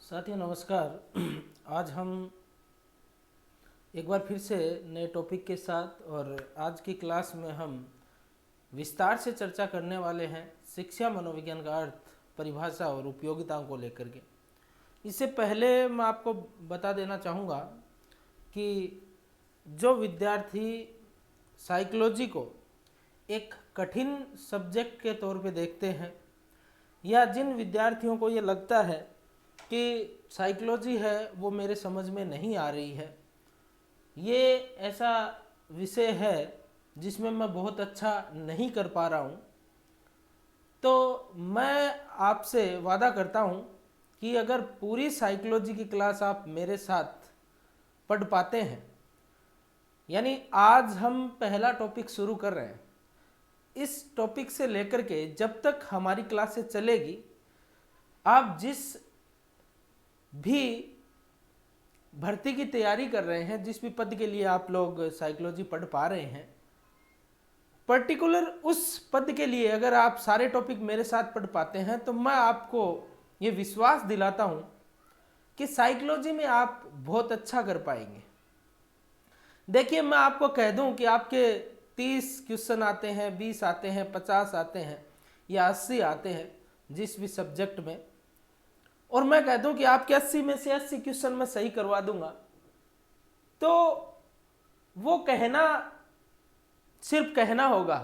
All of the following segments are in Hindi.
साथियों नमस्कार। आज हम एक बार फिर से नए टॉपिक के साथ और आज की क्लास में हम विस्तार से चर्चा करने वाले हैं शिक्षा मनोविज्ञान का अर्थ, परिभाषा और उपयोगिताओं को लेकर के। इससे पहले मैं आपको बता देना चाहूँगा कि जो विद्यार्थी साइकोलॉजी को एक कठिन सब्जेक्ट के तौर पे देखते हैं या जिन विद्यार्थियों को ये लगता है कि साइकोलॉजी है वो मेरे समझ में नहीं आ रही है, ये ऐसा विषय है जिसमें मैं बहुत अच्छा नहीं कर पा रहा हूँ, तो मैं आपसे वादा करता हूँ कि अगर पूरी साइकोलॉजी की क्लास आप मेरे साथ पढ़ पाते हैं, यानी आज हम पहला टॉपिक शुरू कर रहे हैं, इस टॉपिक से लेकर के जब तक हमारी क्लासें चलेगी, आप जिस भी भर्ती की तैयारी कर रहे हैं, जिस भी पद के लिए आप लोग साइकोलॉजी पढ़ पा रहे हैं, पर्टिकुलर उस पद के लिए अगर आप सारे टॉपिक मेरे साथ पढ़ पाते हैं तो मैं आपको ये विश्वास दिलाता हूँ कि साइकोलॉजी में आप बहुत अच्छा कर पाएंगे। देखिए, मैं आपको कह दूं कि आपके 30 क्वेश्चन आते हैं, 20 आते हैं, 50 आते हैं या 80 आते हैं जिस भी सब्जेक्ट में, और मैं कह दूं कि आपके 80 में से 80 क्वेश्चन मैं सही करवा दूंगा, तो वो कहना सिर्फ कहना होगा।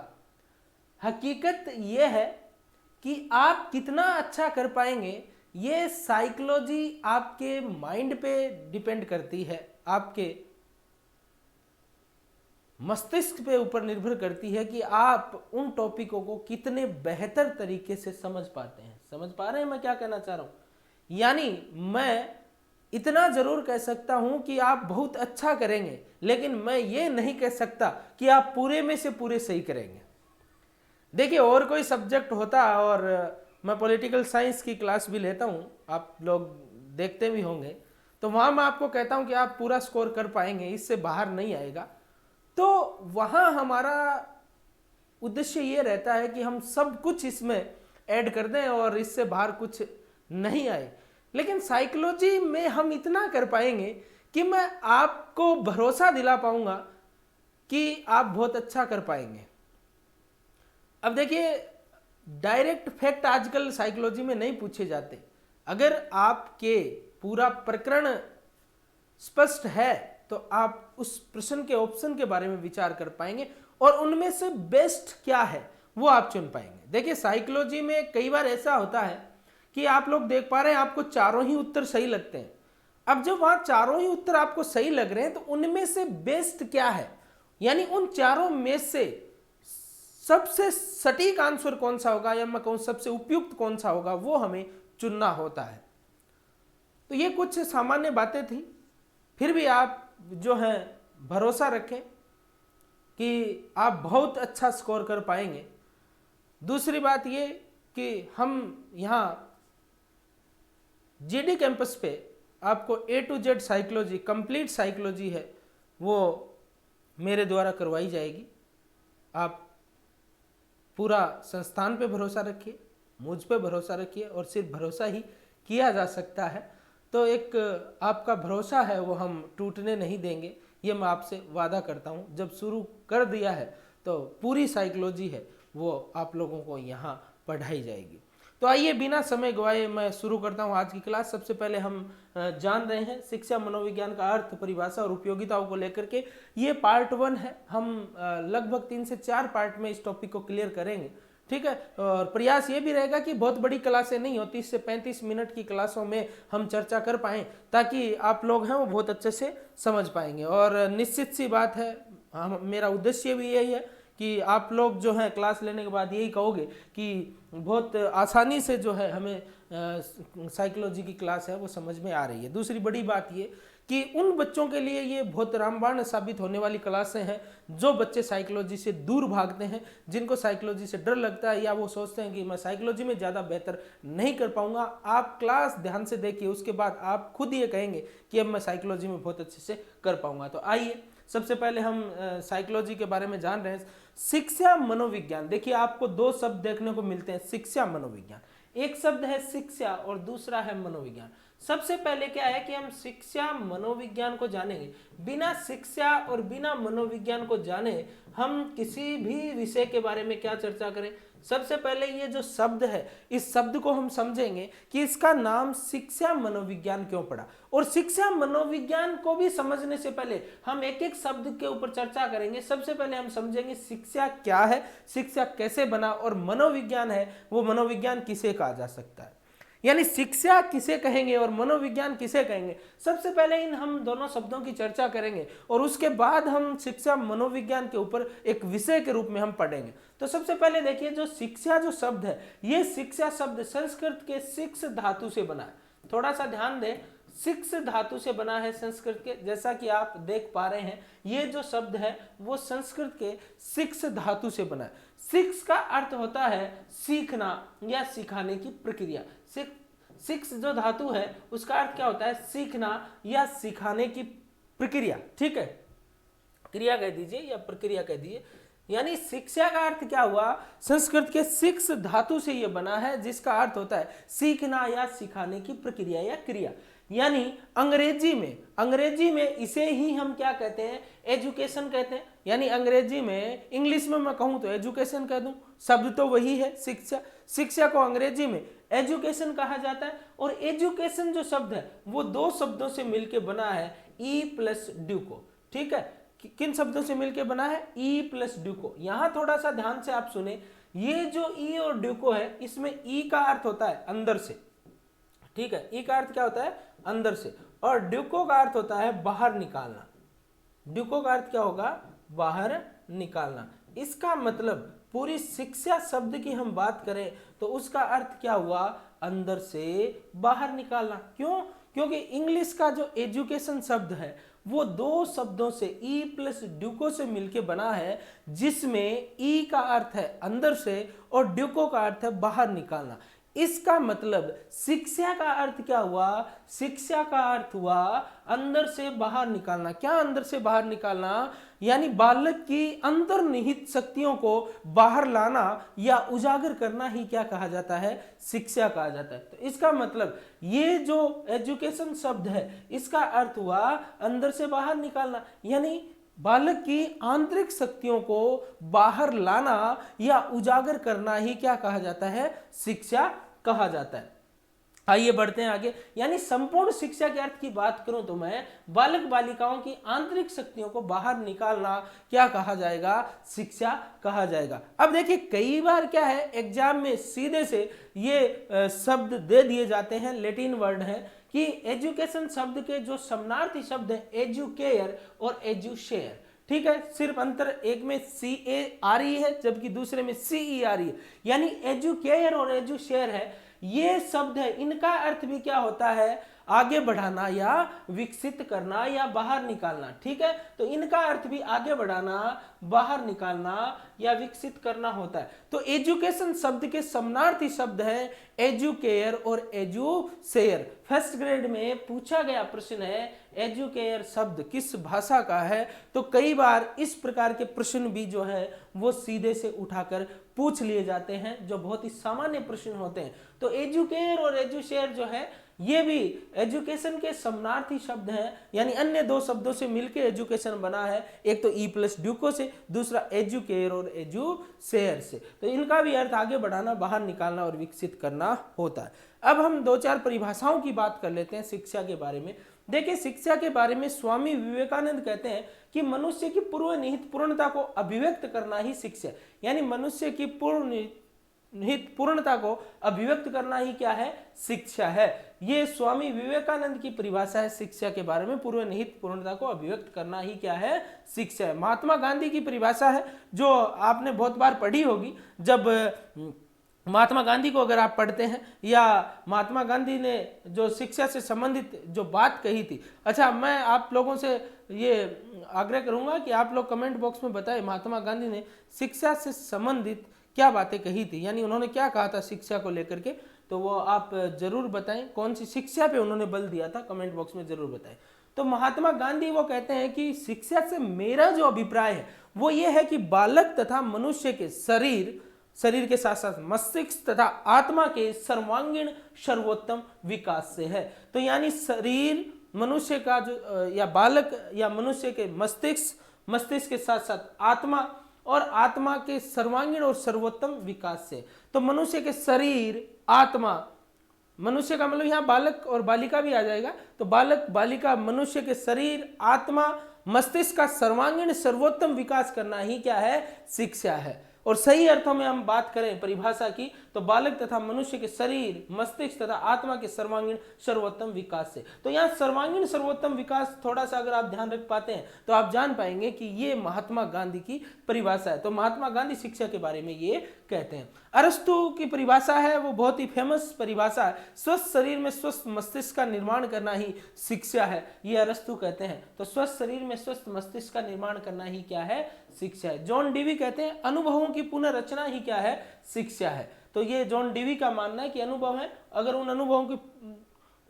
हकीकत ये है कि आप कितना अच्छा कर पाएंगे ये साइकोलॉजी आपके माइंड पे डिपेंड करती है, आपके मस्तिष्क पे ऊपर निर्भर करती है कि आप उन टॉपिकों को कितने बेहतर तरीके से समझ पाते हैं। समझ पा रहे हैं मैं क्या कहना चाह रहा हूं? यानी मैं इतना जरूर कह सकता हूं कि आप बहुत अच्छा करेंगे, लेकिन मैं ये नहीं कह सकता कि आप पूरे में से पूरे सही करेंगे। देखिए, और कोई सब्जेक्ट होता और मैं पॉलिटिकल साइंस की क्लास भी लेता हूं, आप लोग देखते भी होंगे, तो वहां मैं आपको कहता हूं कि आप पूरा स्कोर कर पाएंगे, इससे बाहर नहीं आएगा। तो वहां हमारा उद्देश्य ये रहता है कि हम सब कुछ इसमें ऐड कर दें और इससे बाहर कुछ नहीं आए। लेकिन साइकोलॉजी में हम इतना कर पाएंगे कि मैं आपको भरोसा दिला पाऊंगा कि आप बहुत अच्छा कर पाएंगे। अब देखिए, डायरेक्ट फैक्ट आजकल साइकोलॉजी में नहीं पूछे जाते। अगर आपके पूरा प्रकरण स्पष्ट है तो आप उस प्रश्न के ऑप्शन के बारे में विचार कर पाएंगे और उनमें से बेस्ट क्या है वो आप चुन पाएंगे। देखिए, साइकोलॉजी में कई बार ऐसा होता है कि आप लोग देख पा रहे हैं आपको चारों ही उत्तर सही लगते हैं। अब जब वहां चारों ही उत्तर आपको सही लग रहे हैं तो उनमें से बेस्ट क्या है, यानी उन चारों में से सबसे सटीक आंसर कौन सा होगा, या मैं कहूं सबसे उपयुक्त कौन सा होगा, वो हमें चुनना होता है। तो ये कुछ सामान्य बातें थी, फिर भी आप जो है भरोसा रखें कि आप बहुत अच्छा स्कोर कर पाएंगे। दूसरी बात ये कि हम यहाँ जीडी कैंपस पे आपको A to Z psychology, complete psychology है वो मेरे द्वारा करवाई जाएगी। आप पूरा संस्थान पे भरोसा रखिए, मुझ पे भरोसा रखिए, और सिर्फ भरोसा ही किया जा सकता है। तो एक आपका भरोसा है वो हम टूटने नहीं देंगे, ये मैं आपसे वादा करता हूँ। जब शुरू कर दिया है तो पूरी साइकोलॉजी है वो आप लोगों को यहाँ पढ़ाई जाएगी। तो आइए बिना समय गवाए मैं शुरू करता हूँ आज की क्लास। सबसे पहले हम जान रहे हैं शिक्षा मनोविज्ञान का अर्थ, परिभाषा और उपयोगिताओं को लेकर के। ये पार्ट 1 है। हम लगभग 3 से 4 पार्ट में इस टॉपिक को क्लियर करेंगे, ठीक है। और प्रयास ये भी रहेगा कि बहुत बड़ी क्लासें नहीं हो, 30 से 35 मिनट की क्लासों में हम चर्चा कर पाएं, ताकि आप लोग हैं वो बहुत अच्छे से समझ पाएंगे। और निश्चित सी बात है, मेरा उद्देश्य भी यही है कि आप लोग जो है क्लास लेने के बाद यही कहोगे कि बहुत आसानी से जो है हमें साइकोलॉजी की क्लास है वो समझ में आ रही है। दूसरी बड़ी बात ये कि उन बच्चों के लिए ये बहुत रामबाण साबित होने वाली क्लासें हैं जो बच्चे साइकोलॉजी से दूर भागते हैं, जिनको साइकोलॉजी से डर लगता है या वो सोचते हैं कि मैं साइकोलॉजी में ज़्यादा बेहतर नहीं कर पाऊंगा। आप क्लास ध्यान से देखिए, उसके बाद आप खुद ये कहेंगे कि अब मैं साइकोलॉजी में बहुत अच्छे से कर पाऊंगा। तो आइए सबसे पहले हम साइकोलॉजी के बारे में जान रहे हैं। शिक्षा मनोविज्ञान, देखिए आपको 2 शब्द देखने को मिलते हैं, शिक्षा मनोविज्ञान। एक शब्द है शिक्षा और दूसरा है मनोविज्ञान। सबसे पहले क्या है कि हम शिक्षा मनोविज्ञान को जानेंगे। बिना शिक्षा और बिना मनोविज्ञान को जाने हम किसी भी विषय के बारे में क्या चर्चा करें। सबसे पहले ये जो शब्द है, इस शब्द को हम समझेंगे कि इसका नाम शिक्षा मनोविज्ञान क्यों पड़ा, और शिक्षा मनोविज्ञान को भी समझने से पहले हम एक एक शब्द के ऊपर चर्चा करेंगे। सबसे पहले हम समझेंगे शिक्षा क्या है, शिक्षा कैसे बना, और मनोविज्ञान है वो मनोविज्ञान किसे कहा जा सकता है, यानी शिक्षा किसे कहेंगे और मनोविज्ञान किसे कहेंगे। सबसे पहले इन हम दोनों शब्दों की चर्चा करेंगे और उसके बाद हम शिक्षा मनोविज्ञान के ऊपर एक विषय के रूप में हम पढ़ेंगे। तो सबसे पहले देखिए, जो शिक्षा जो शब्द है, ये शिक्षा शब्द संस्कृत के शिक्ष धातु से बना है। थोड़ा सा ध्यान दें, शिक्ष धातु से बना है संस्कृत के, जैसा कि आप देख पा रहे हैं ये जो शब्द है वो संस्कृत के शिक्ष धातु से बना है। शिक्ष का अर्थ होता है सीखना या सिखाने की प्रक्रिया। शिक्ष जो धातु है उसका अर्थ क्या होता है, सीखना या सिखाने की प्रक्रिया। ठीक है, क्रिया कह दीजिए या प्रक्रिया कह दीजिए। यानी शिक्षा का अर्थ क्या हुआ, संस्कृत के शिक्ष धातु से यह बना है, जिसका अर्थ होता है सीखना या सिखाने की प्रक्रिया या क्रिया। यानी अंग्रेजी में इसे ही हम क्या कहते हैं, एजुकेशन कहते हैं। यानी अंग्रेजी में, इंग्लिश में मैं कहूं तो एजुकेशन कह दूं, शब्द तो वही है शिक्षा। शिक्षा को अंग्रेजी में एजुकेशन कहा जाता है, और एजुकेशन जो शब्द है वो दो शब्दों से मिलकर बना है, ई प्लस ड्यूको। ठीक है, किन शब्दों से मिलकर बना है, ई प्लस ड्यूको। यहां थोड़ा सा ध्यान से आप सुने, ये जो ई और ड्यूको है इसमें ई का अर्थ होता है अंदर से। ठीक है, ई का अर्थ क्या होता है, अंदर से, और ड्यूको का अर्थ होता है बाहर निकालना। ड्यूको का अर्थ क्या होगा, बाहर निकालना। इसका मतलब पूरी शिक्षा शब्द की हम बात करें तो उसका अर्थ क्या हुआ, अंदर से बाहर निकालना। क्यों, क्योंकि इंग्लिश का जो एजुकेशन शब्द है वो दो शब्दों से, ई प्लस ड्यूको से मिलके बना है, जिसमें ई का अर्थ है अंदर से और ड्यूको का अर्थ है बाहर निकालना। इसका मतलब शिक्षा का अर्थ क्या हुआ, शिक्षा का अर्थ हुआ अंदर से बाहर निकालना। क्या अंदर से बाहर निकालना, यानी बालक की अंतर्निहित शक्तियों को बाहर लाना या उजागर करना ही क्या कहा जाता है, शिक्षा कहा जाता है। तो इसका मतलब ये जो एजुकेशन शब्द है इसका अर्थ हुआ अंदर से बाहर निकालना, यानी बालक की आंतरिक शक्तियों को बाहर लाना या उजागर करना ही क्या कहा जाता है, शिक्षा कहा जाता है। आइए बढ़ते हैं आगे। यानी संपूर्ण शिक्षा के अर्थ की बात करूं तो मैं बालक बालिकाओं की आंतरिक शक्तियों को बाहर निकालना क्या कहा जाएगा, शिक्षा कहा जाएगा। अब देखिए, कई बार क्या है एग्जाम में सीधे से ये शब्द दे दिए जाते हैं, लैटिन वर्ड है कि एजुकेशन शब्द के जो समानार्थी शब्द है एजुकेयर और एजुशेयर। ठीक है, सिर्फ अंतर एक में CARE है जबकि दूसरे में CERE है। यानी एजुकेयर और एजुशेयर है, ये शब्द है, इनका अर्थ भी क्या होता है, आगे बढ़ाना या विकसित करना या बाहर निकालना। ठीक है, तो इनका अर्थ भी आगे बढ़ाना, बाहर निकालना या विकसित करना होता है। तो एजुकेशन शब्द के समानार्थी शब्द है एजुकेयर और एजुशेयर। फर्स्ट ग्रेड में पूछा गया प्रश्न है एजुकेयर शब्द किस भाषा का है, तो कई बार इस प्रकार के प्रश्न भी जो है वो सीधे से उठाकर पूछ लिए जाते हैं, जो बहुत ही सामान्य प्रश्न होते हैं। तो एजुकेयर और एजुशेयर जो है ये भी एजुकेशन के समानार्थी शब्द हैं, यानी अन्य दो शब्दों से मिलकर एजुकेशन बना है, एक तो ई प्लस ड्यूको से, दूसरा एजुकेयर और एजुशेयर से। तो इनका भी अर्थ आगे बढ़ाना, बाहर निकालना और विकसित करना होता है। अब हम दो चार परिभाषाओं की बात कर लेते हैं शिक्षा के बारे में। देखिए, शिक्षा के बारे में स्वामी विवेकानंद कहते हैं कि मनुष्य की पूर्व निहित पूर्णता को अभिव्यक्त करना ही शिक्षा, यानी मनुष्य की निहित पूर्णता को अभिव्यक्त करना ही क्या है, शिक्षा है। ये स्वामी विवेकानंद की परिभाषा है शिक्षा के बारे में, पूर्व निहित पूर्णता को अभिव्यक्त करना ही क्या है, शिक्षा है। महात्मा गांधी की परिभाषा है जो आपने बहुत बार पढ़ी होगी। जब महात्मा गांधी को अगर आप पढ़ते हैं या महात्मा गांधी ने जो शिक्षा से संबंधित जो बात कही थी, अच्छा मैं आप लोगों से ये आग्रह करूंगा कि आप लोग कमेंट बॉक्स में बताएं महात्मा गांधी ने शिक्षा से संबंधित क्या बातें कही थी, यानी उन्होंने क्या कहा था शिक्षा को लेकर के, तो वो आप जरूर बताएं। कौन सी शिक्षा पे उन्होंने बल दिया था, कमेंट बॉक्स में जरूर बताएं। तो महात्मा गांधी वो कहते हैं कि शिक्षा से मेरा जो अभिप्राय है वो ये है कि बालक तथा मनुष्य के शरीर, शरीर के साथ साथ मस्तिष्क तथा आत्मा के सर्वांगीण सर्वोत्तम विकास से है। तो यानी शरीर मनुष्य का जो या बालक या मनुष्य के मस्तिष्क के साथ साथ आत्मा और आत्मा के सर्वांगीण और सर्वोत्तम विकास से। तो मनुष्य के शरीर, आत्मा, मनुष्य का मतलब यहाँ बालक और बालिका भी आ जाएगा। तो बालक, बालिका, मनुष्य के शरीर, आत्मा, मस्तिष्क का सर्वांगीण सर्वोत्तम विकास करना ही क्या है? शिक्षा है। और सही अर्थों में हम बात करें परिभाषा की, तो बालक तथा मनुष्य के शरीर, मस्तिष्क तथा आत्मा के सर्वांगीण सर्वोत्तम विकास से। तो यहाँ सर्वांगीण सर्वोत्तम विकास थोड़ा सा अगर आप ध्यान रख पाते हैं तो आप जान पाएंगे कि ये महात्मा गांधी की परिभाषा है। तो महात्मा गांधी शिक्षा के बारे में ये कहते हैं। अरस्तु की परिभाषा है, वो बहुत ही फेमस परिभाषा है, स्वस्थ शरीर में स्वस्थ मस्तिष्क का निर्माण करना ही शिक्षा है, ये अरस्तु कहते हैं। तो स्वस्थ शरीर में स्वस्थ मस्तिष्क का निर्माण करना ही क्या है? शिक्षा है। जॉन डीवी कहते हैं अनुभवों की पुनर्रचना ही क्या है? शिक्षा है। तो ये जॉन डीवी का मानना है कि अनुभव है, अगर उन अनुभवों की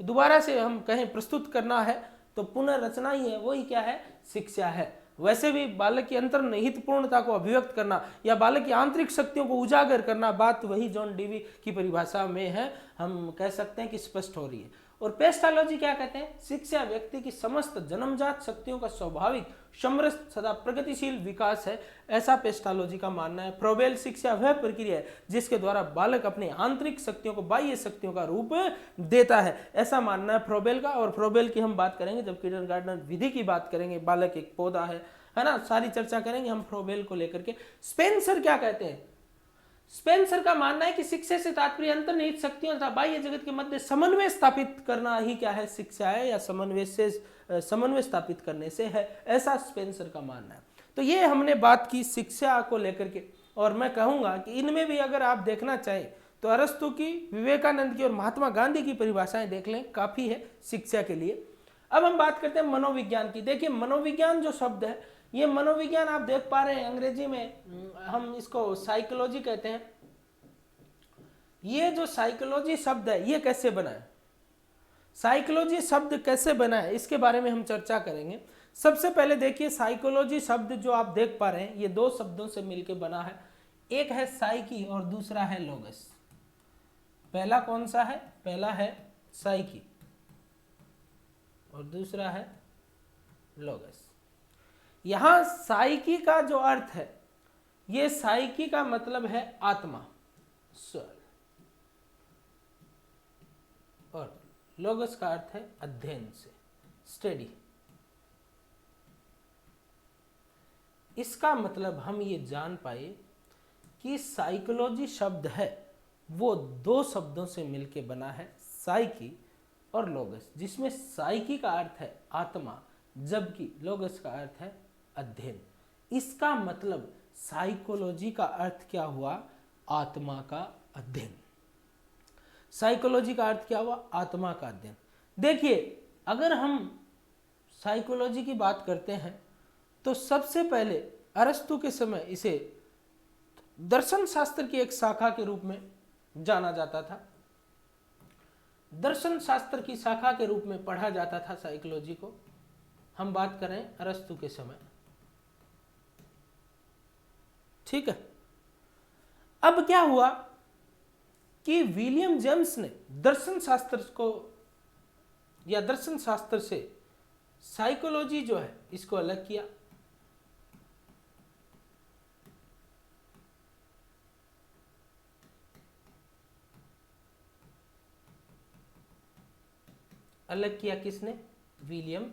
दोबारा से हम कहें प्रस्तुत करना है तो पुनर्रचना ही है, वही क्या है? शिक्षा है। वैसे भी बालक की अंतर्निहित पूर्णता को अभिव्यक्त करना या बालक की आंतरिक शक्तियों को उजागर करना, बात वही जॉन डीवी की परिभाषा में है, हम कह सकते हैं कि स्पष्ट हो रही है। और पेस्टालॉजी क्या कहते हैं? शिक्षा व्यक्ति की समस्त जन्मजात शक्तियों का स्वाभाविक, समृद्ध सदा प्रगतिशील विकास है, ऐसा पेस्टालॉजी का मानना है। फ्रोबेल शिक्षा वह प्रक्रिया है जिसके द्वारा बालक अपने आंतरिक शक्तियों को बाह्य शक्तियों का रूप देता है, ऐसा मानना है फ्रोबेल का। और फ्रोबेल की हम बात करेंगे जब किंडरगार्टन विधि की बात करेंगे, बालक एक पौधा है ना, सारी चर्चा करेंगे हम फ्रोबेल को लेकर के। स्पेंसर क्या कहते हैं? स्पेंसर का मानना है कि शिक्षा से तात्पर्य अंतर्निहित शक्तियों तथा बाह्य जगत के मध्य समन्वय स्थापित करना ही क्या है? शिक्षा है, या समन्वय स्थापित करने से है, ऐसा स्पेंसर का मानना है। तो ये हमने बात की शिक्षा को लेकर के, और मैं कहूंगा कि इनमें भी अगर आप देखना चाहें तो अरस्तु की, विवेकानंद की और महात्मा गांधी की परिभाषाएं देख लें, काफी है शिक्षा के लिए। अब हम बात करते हैं मनोविज्ञान की। देखिए मनोविज्ञान जो शब्द है, ये मनोविज्ञान आप देख पा रहे हैं अंग्रेजी में हम इसको साइकोलॉजी कहते हैं। ये जो साइकोलॉजी शब्द है ये कैसे बना है, साइकोलॉजी शब्द कैसे बना है, इसके बारे में हम चर्चा करेंगे। सबसे पहले देखिए साइकोलॉजी शब्द जो आप देख पा रहे हैं ये दो शब्दों से मिलकर बना है, एक है साइकी और दूसरा है लोगस। पहला कौन सा है? पहला है साइकी और दूसरा है लोगस। यहां साइकी का जो अर्थ है, ये साइकी का मतलब है आत्मा, सोल, और लोगस का अर्थ है अध्ययन से, स्टडी। इसका मतलब हम ये जान पाए कि साइकोलॉजी शब्द है वो दो शब्दों से मिलके बना है, साइकी और लोगस, जिसमें साइकी का अर्थ है आत्मा जबकि लोगस का अर्थ है अध्ययन। इसका मतलब साइकोलॉजी का अर्थ क्या हुआ? आत्मा का अध्ययन। साइकोलॉजी का अर्थ क्या हुआ? आत्मा का अध्ययन। देखिए अगर हम साइकोलॉजी की बात करते हैं तो सबसे पहले अरस्तु के समय इसे दर्शन शास्त्र की एक शाखा के रूप में जाना जाता था, दर्शन शास्त्र की शाखा के रूप में पढ़ा जाता था साइकोलॉजी को। हम बात करें अरस्तु के समय, ठीक है। अब क्या हुआ कि विलियम जेम्स ने दर्शन शास्त्र को या दर्शन शास्त्र से साइकोलॉजी जो है इसको अलग किया। अलग किया किसने? विलियम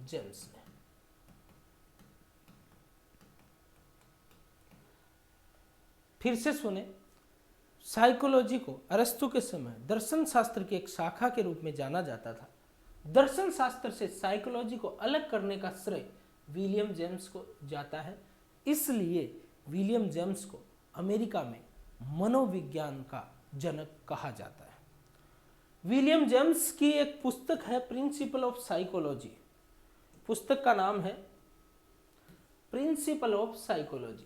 जेम्स ने। फिर से सुने, साइकोलॉजी को अरस्तु के समय दर्शन शास्त्र की एक शाखा के रूप में जाना जाता था। दर्शन शास्त्र से साइकोलॉजी को अलग करने का श्रेय विलियम जेम्स को जाता है। इसलिए विलियम जेम्स को अमेरिका में मनोविज्ञान का जनक कहा जाता है। विलियम जेम्स की एक पुस्तक है प्रिंसिपल ऑफ साइकोलॉजी, पुस्तक का नाम है प्रिंसिपल ऑफ साइकोलॉजी।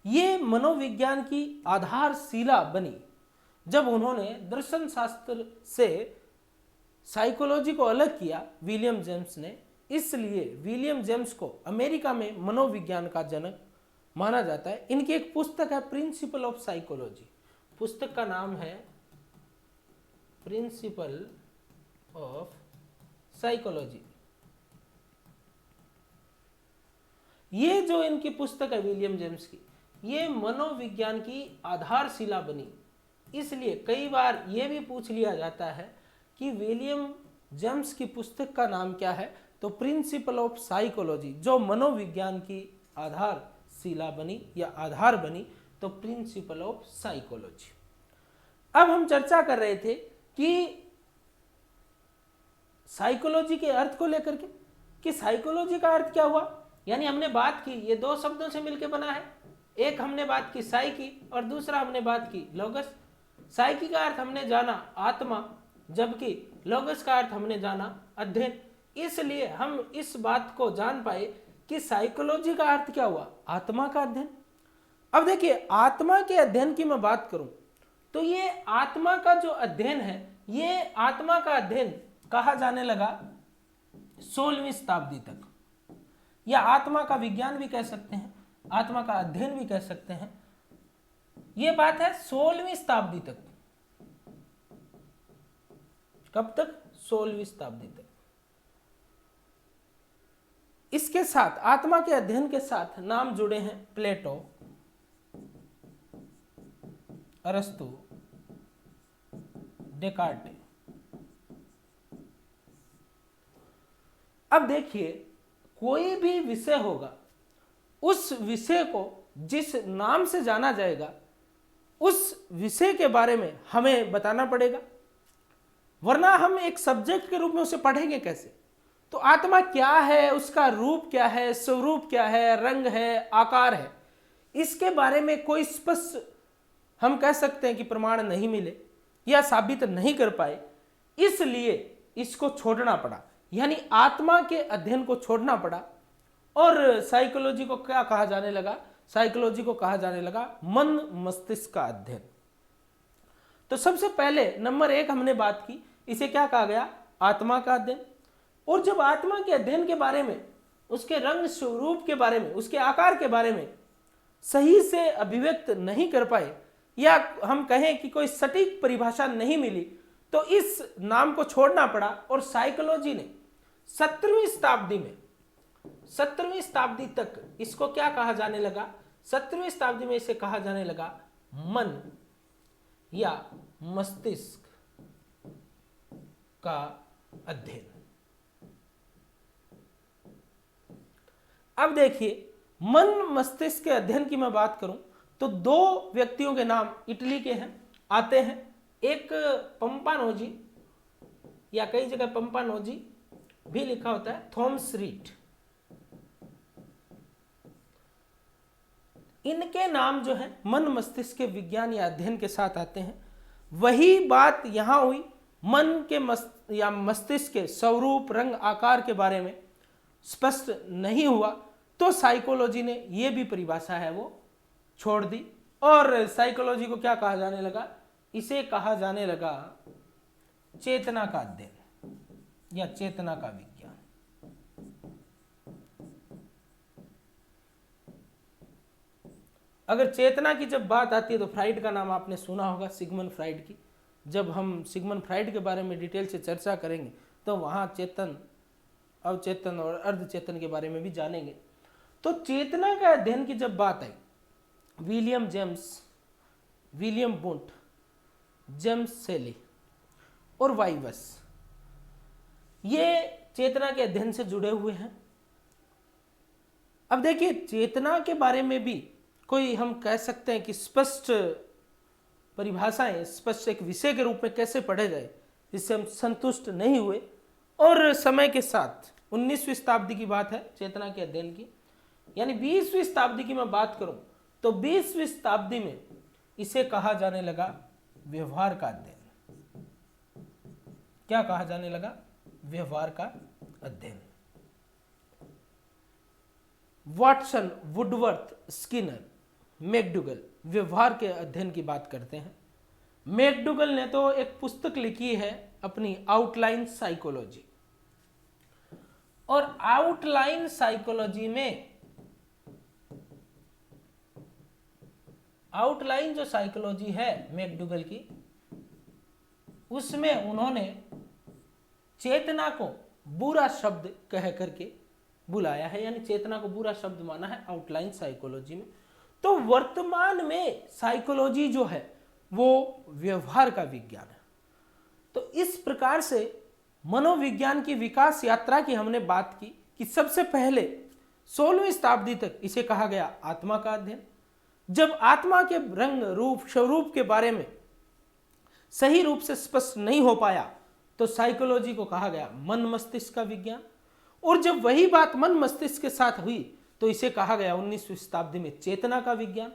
ये मनोविज्ञान की आधारशिला बनी जब उन्होंने दर्शन शास्त्र से साइकोलॉजी को अलग किया विलियम जेम्स ने। इसलिए विलियम जेम्स को अमेरिका में मनोविज्ञान का जनक माना जाता है। इनकी एक पुस्तक है प्रिंसिपल ऑफ साइकोलॉजी, पुस्तक का नाम है प्रिंसिपल ऑफ साइकोलॉजी। ये जो इनकी पुस्तक है विलियम जेम्स की, ये मनोविज्ञान की आधारशिला बनी। इसलिए कई बार ये भी पूछ लिया जाता है कि विलियम जेम्स की पुस्तक का नाम क्या है, तो प्रिंसिपल ऑफ साइकोलॉजी, जो मनोविज्ञान की आधारशिला बनी या आधार बनी, तो प्रिंसिपल ऑफ साइकोलॉजी। अब हम चर्चा कर रहे थे कि साइकोलॉजी के अर्थ को लेकर के, कि साइकोलॉजी का अर्थ क्या हुआ। यानी हमने बात की, ये दो शब्दों से मिलकर बना है, एक हमने बात की साइकी और दूसरा हमने बात की लोगस। साइकी का अर्थ हमने जाना आत्मा, जबकि लोगस का अर्थ हमने जाना अध्ययन। इसलिए हम इस बात को जान पाए कि साइकोलॉजी का अर्थ क्या हुआ, आत्मा का अध्ययन। अब देखिए, आत्मा के अध्ययन की मैं बात करूं तो ये आत्मा का जो अध्ययन है, ये आत्मा का अध्ययन कहा जाने लगा 16वीं शताब्दी तक, या आत्मा का विज्ञान भी कह सकते हैं, आत्मा का अध्ययन भी कह सकते हैं। ये बात है 16वीं शताब्दी तक। कब तक? 16वीं शताब्दी तक। इसके साथ, आत्मा के अध्ययन के साथ नाम जुड़े हैं प्लेटो, अरस्तु, डेकार्टे। अब देखिए, कोई भी विषय होगा, उस विषय को जिस नाम से जाना जाएगा, उस विषय के बारे में हमें बताना पड़ेगा, वरना हम एक सब्जेक्ट के रूप में उसे पढ़ेंगे कैसे। तो आत्मा क्या है, उसका रूप क्या है, स्वरूप क्या है, रंग है, आकार है, इसके बारे में कोई स्पष्ट हम कह सकते हैं कि प्रमाण नहीं मिले या साबित नहीं कर पाए, इसलिए इसको छोड़ना पड़ा, यानी आत्मा के अध्ययन को छोड़ना पड़ा। और साइकोलॉजी को क्या कहा जाने लगा? साइकोलॉजी को कहा जाने लगा मन मस्तिष्क का अध्ययन। तो सबसे पहले नंबर 1 हमने बात की, इसे क्या कहा गया? आत्मा का अध्ययन। और जब आत्मा के अध्ययन के बारे में, उसके रंग स्वरूप के बारे में, उसके आकार के बारे में सही से अभिव्यक्त नहीं कर पाए, या हम कहें कि कोई सटीक परिभाषा नहीं मिली, तो इस नाम को छोड़ना पड़ा। और साइकोलॉजी ने 17वीं शताब्दी में, 17वीं शताब्दी तक इसको क्या कहा जाने लगा? 17वीं शताब्दी में इसे कहा जाने लगा मन या मस्तिष्क का अध्ययन। अब देखिए, मन मस्तिष्क के अध्ययन की मैं बात करूं तो 2 व्यक्तियों के नाम इटली के हैं, आते हैं। एक पंपानोजी, या कई जगह पंपानोजी भी लिखा होता है, थॉमस रीड। इनके नाम जो है मन मस्तिष्क के विज्ञान या अध्ययन के साथ आते हैं। वही बात यहां हुई, मन के मस्तिष्क के स्वरूप, रंग, आकार के बारे में स्पष्ट नहीं हुआ, तो साइकोलॉजी ने ये भी परिभाषा है वो छोड़ दी। और साइकोलॉजी को क्या कहा जाने लगा? इसे कहा जाने लगा चेतना का अध्ययन या चेतना का विज्ञान। अगर चेतना की जब बात आती है तो फ्राइड का नाम आपने सुना होगा, सिगमंड फ्राइड की। जब हम सिगमंड फ्राइड के बारे में डिटेल से चर्चा करेंगे तो वहाँ चेतन, अवचेतन और अर्धचेतन के बारे में भी जानेंगे। तो चेतना का अध्ययन की जब बात आई, William James, William Wundt, James Sully और वाइवस, ये चेतना के अध्ययन से जुड़े हुए हैं। अब देखिए, चेतना के बारे में भी कोई हम कह सकते हैं कि स्पष्ट परिभाषाएं, स्पष्ट एक विषय के रूप में कैसे पढ़े जाए, जिससे हम संतुष्ट नहीं हुए। और समय के साथ 19वीं शताब्दी की बात है चेतना के अध्ययन की, यानी 20वीं शताब्दी की मैं बात करूं तो 20वीं शताब्दी में इसे कहा जाने लगा व्यवहार का अध्ययन। क्या कहा जाने लगा? व्यवहार का अध्ययन। वाटसन, वुडवर्थ, स्किनर, मैकडूगल व्यवहार के अध्ययन की बात करते हैं। मैकडूगल ने तो एक पुस्तक लिखी है अपनी, आउटलाइन साइकोलॉजी। और आउटलाइन साइकोलॉजी में आउटलाइन जो साइकोलॉजी है मैकडूगल की, उसमें उन्होंने चेतना को बुरा शब्द कह करके बुलाया है, यानी चेतना को बुरा शब्द माना है आउटलाइन साइकोलॉजी में। तो वर्तमान में साइकोलॉजी जो है वो व्यवहार का विज्ञान है। तो इस प्रकार से मनोविज्ञान की विकास यात्रा की हमने बात की कि सबसे पहले 16वीं शताब्दी तक इसे कहा गया आत्मा का अध्ययन। जब आत्मा के रंग रूप स्वरूप के बारे में सही रूप से स्पष्ट नहीं हो पाया तो साइकोलॉजी को कहा गया मन मस्तिष्क का विज्ञान। और जब वही बात मन मस्तिष्क के साथ हुई तो इसे कहा गया 19वीं शताब्दी में चेतना का विज्ञान।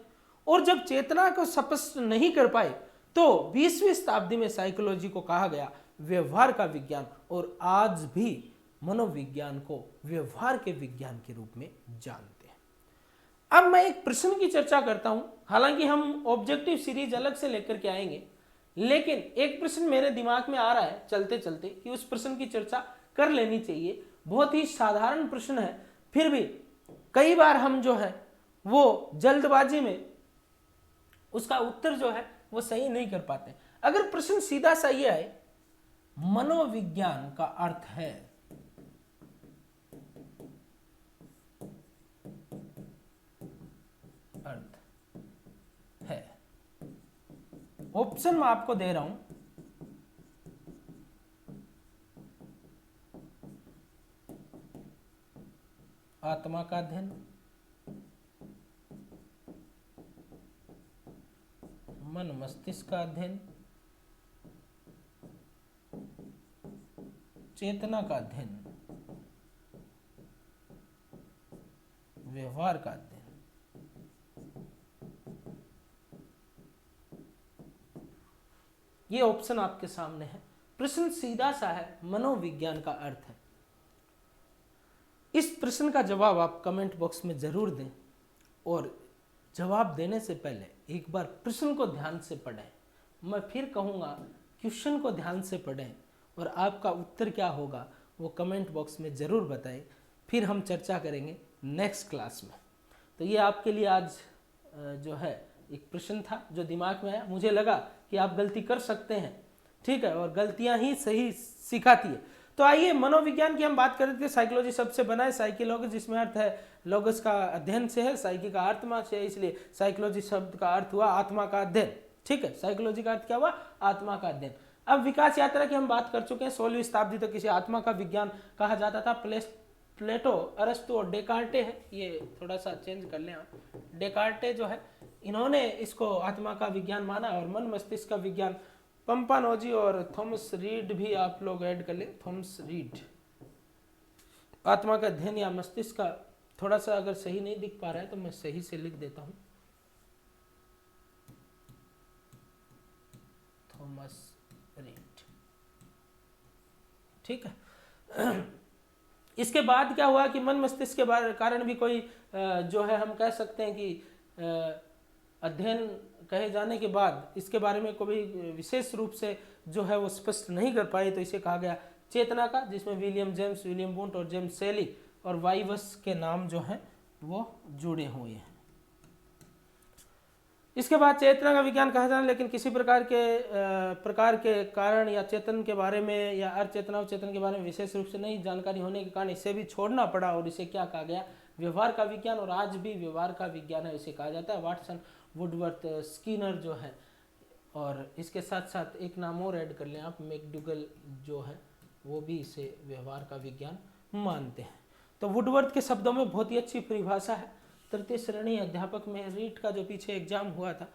और जब चेतना को स्पष्ट नहीं कर पाए तो 20वीं शताब्दी में साइकोलॉजी को कहा गया व्यवहार का विज्ञान। और आज भी मनोविज्ञान को व्यवहार के विज्ञान के रूप में जानते हैं। अब मैं एक प्रश्न की चर्चा करता हूं, हालांकि हम ऑब्जेक्टिव सीरीज अलग से लेकर के आएंगे, लेकिन एक प्रश्न मेरे दिमाग में आ रहा है चलते चलते कि उस प्रश्न की चर्चा कर लेनी चाहिए। बहुत ही साधारण प्रश्न है, फिर भी कई बार हम जो है वो जल्दबाजी में उसका उत्तर जो है वो सही नहीं कर पाते। अगर प्रश्न सीधा सा ये है, मनोविज्ञान का अर्थ है, ऑप्शन मैं आपको दे रहा हूं, आत्मा का अध्ययन, मन मस्तिष्क का अध्ययन, चेतना का अध्ययन, व्यवहार का अध्ययन। ये ऑप्शन आपके सामने है। प्रश्न सीधा सा है, मनोविज्ञान का अर्थ है। इस प्रश्न का जवाब आप कमेंट बॉक्स में जरूर दें और जवाब देने से पहले एक बार प्रश्न को ध्यान से पढ़ें। मैं फिर कहूँगा क्वेश्चन को ध्यान से पढ़ें और आपका उत्तर क्या होगा वो कमेंट बॉक्स में ज़रूर बताएं। फिर हम चर्चा करेंगे नेक्स्ट क्लास में। तो ये आपके लिए आज जो है एक प्रश्न था जो दिमाग में आया। मुझे लगा कि आप गलती कर सकते हैं, ठीक है, और गलतियां ही सही सिखाती है। तो आइए मनोविज्ञान की हम बात कर रहे थे। साइकोलॉजी शब्द से बना है, साइकोलॉजी जिसमें अर्थ है लोगस का अध्ययन से है, साइकी का आत्मा से है, इसलिए साइकोलॉजी शब्द का अर्थ हुआ आत्मा का अध्ययन। ठीक है, साइकोलॉजी का अर्थ क्या हुआ? आत्मा का अध्ययन। अब विकास यात्रा की हम बात कर चुके हैं। 16वीं शताब्दी तक इसे आत्मा का विज्ञान कहा जाता था। प्लेटो, अरस्तु और डेकार्टे है, ये थोड़ा सा चेंज कर लें आप, डेकार्टे जो है इन्होंने इसको आत्मा का विज्ञान माना। और मन मस्तिष्क का विज्ञान पंपानोजी और थॉमस रीड भी आप लोग ऐड कर लें। थॉमस रीड, आत्मा का अध्ययन या मस्तिष्क का, थोड़ा सा अगर सही नहीं दिख पा रहा है तो मैं सही से लिख देता हूं, थॉमस रीड। ठीक है। इसके बाद क्या हुआ कि मन मस्तिष्क के कारण भी कोई जो है हम कह सकते हैं कि अध्ययन कहे जाने के बाद इसके बारे में कोई विशेष रूप से जो है वो स्पष्ट नहीं कर पाए, तो इसे कहा गया चेतना का, जिसमें विलियम जेम्स, विलियम वुंट और जेम्स सेली और वाइवस के नाम जो हैं वो जुड़े हुए हैं। इसके बाद चेतना का विज्ञान कहा जाना, लेकिन किसी प्रकार के कारण या चेतन के बारे में या अचेतना और चेतन के बारे में विशेष रूप से नहीं जानकारी होने के कारण इसे भी छोड़ना पड़ा और इसे क्या कहा गया? व्यवहार का विज्ञान। और आज भी व्यवहार का विज्ञान है इसे कहा जाता है। वाटसन, वुडवर्थ, स्किनर जो है, और इसके साथ साथ एक नाम और ऐड कर लें आप, मैकडूगल जो है वो भी इसे व्यवहार का विज्ञान मानते हैं। तो वुडवर्थ के शब्दों में बहुत ही अच्छी परिभाषा है। तृतीय श्रेणी अध्यापक में रीट का जो पीछे एग्जाम हुआ था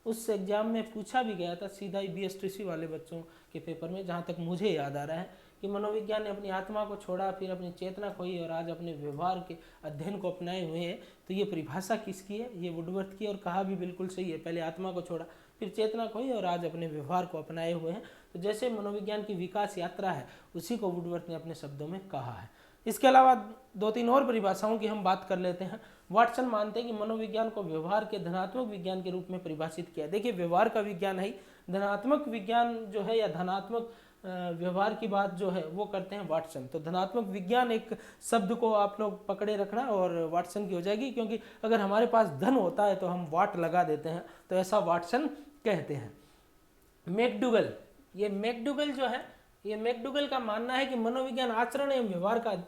उस एग्जाम में पूछा भी गया था सीधा ही BSTC वाले बच्चों के पेपर में, जहाँ तक मुझे याद आ रहा है कि मनोविज्ञान ने अपनी आत्मा को छोड़ा, फिर अपनी चेतना खोई और आज अपने व्यवहार के अध्ययन को अपनाए हुए हैं। तो ये परिभाषा किसकी है? ये वुडवर्थ की, और कहा भी बिल्कुल सही है। पहले आत्मा को छोड़ा, फिर चेतना खोई और आज अपने व्यवहार को अपनाए हुए हैं। तो जैसे मनोविज्ञान की विकास यात्रा है उसी को वुडवर्थ ने अपने शब्दों में कहा है। इसके अलावा 2-3 और परिभाषाओं की हम बात कर लेते हैं। वाटसन मानते हैं कि मनोविज्ञान को व्यवहार के धनात्मक विज्ञान के रूप में परिभाषित किया। देखिए, व्यवहार का विज्ञान है, धनात्मक विज्ञान जो है या धनात्मक व्यवहार की बात जो है वो करते हैं वाटसन। तो धनात्मक विज्ञान एक शब्द को आप लोग पकड़े रखना और वाटसन की हो जाएगी, क्योंकि अगर हमारे पास धन होता है तो हम वाट लगा देते हैं, तो ऐसा वाटसन कहते हैं। मैकडूगल, ये मैकडूगल जो है, ये मैकडूगल का मानना है कि मनोविज्ञान आचरण एवं व्यवहार का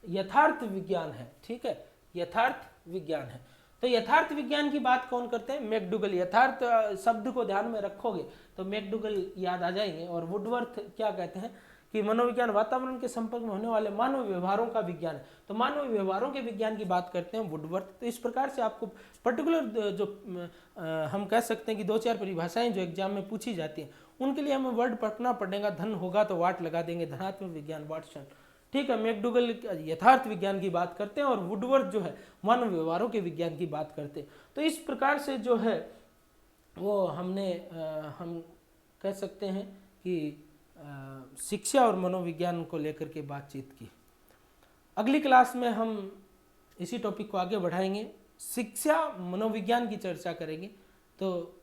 यथार्थ विज्ञान है। ठीक है, यथार्थ विज्ञान है। तो यथार्थ विज्ञान की बात कौन करते हैं? मैकडूगल। यथार्थ शब्द को ध्यान में रखोगे तो मैकडूगल याद आ जाएंगे। और वुडवर्थ क्या कहते हैं कि मनोविज्ञान वातावरण के संपर्क में होने वाले मानव व्यवहारों का विज्ञान है। तो मानव व्यवहारों के विज्ञान की बात करते हैं वुडवर्थ। तो इस प्रकार से आपको पर्टिकुलर जो हम कह सकते हैं कि 2-4 परिभाषाएं जो एग्जाम में पूछी जाती हैं, उनके लिए हमें वर्ड पढ़ना पड़ेगा। धन होगा तो वाट लगा देंगे, धनात्मक विज्ञान वाटसन। ठीक है, मैकडूगल यथार्थ विज्ञान की बात करते हैं और वुडवर्थ जो है मानव व्यवहारों के विज्ञान की बात करते हैं। तो इस प्रकार से जो है वो हम कह सकते हैं कि शिक्षा और मनोविज्ञान को लेकर के बातचीत की। अगली क्लास में हम इसी टॉपिक को आगे बढ़ाएंगे, शिक्षा मनोविज्ञान की चर्चा करेंगे। तो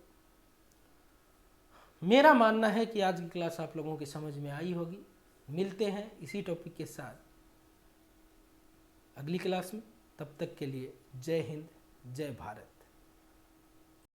मेरा मानना है कि आज की क्लास आप लोगों की समझ में आई होगी। मिलते हैं इसी टॉपिक के साथ अगली क्लास में। तब तक के लिए जय हिंद, जय भारत।